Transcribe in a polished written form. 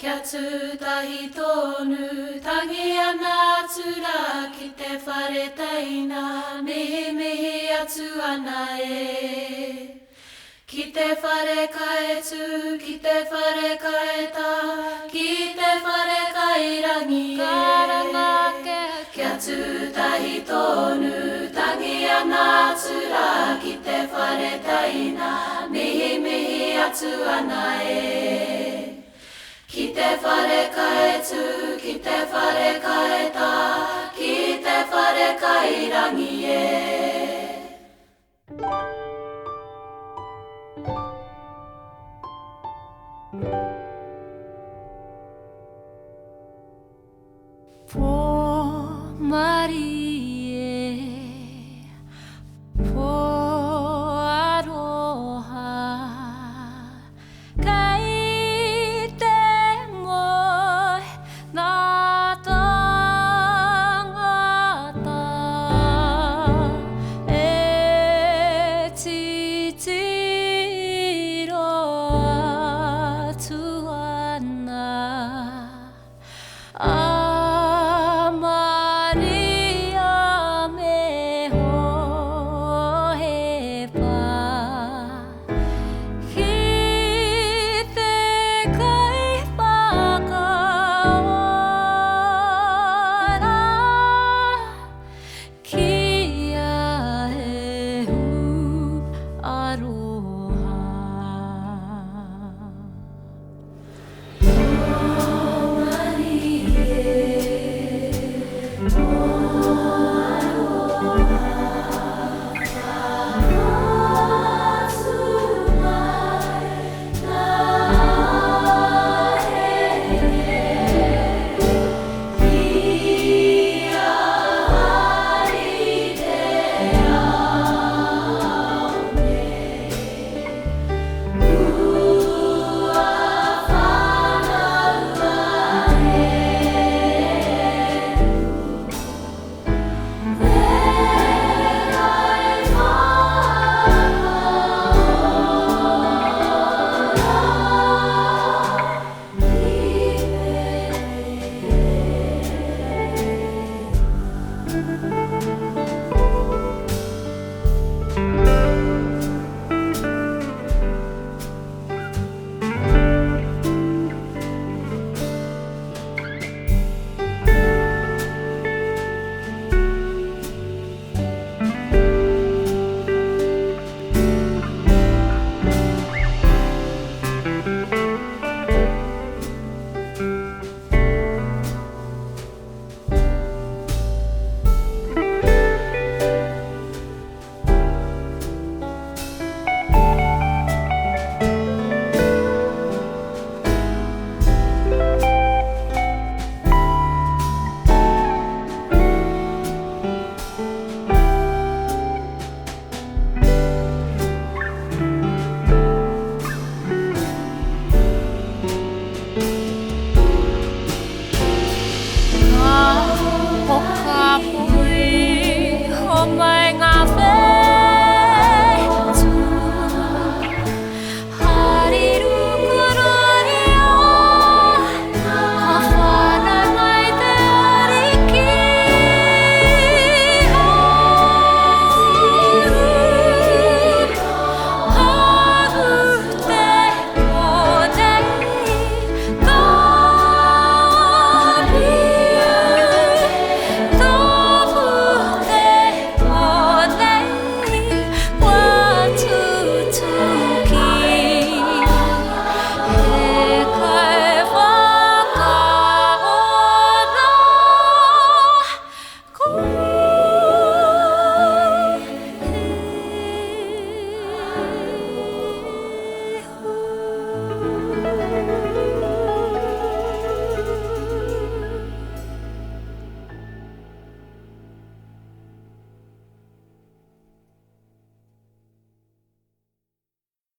Kia tūtahi tonu, tangi ana tura ki te whare teina, mihi mihi atu ana e. Ki te whare kai tu, ki te whare kai tā, ki te whare kai rangi e. Kia tūtahi tonu, tangi ana tura ki te whare teina, mihi mihi atu ana e. Ki te whare kai tu, ki te whare kai tā, ki te whare kai rangi e.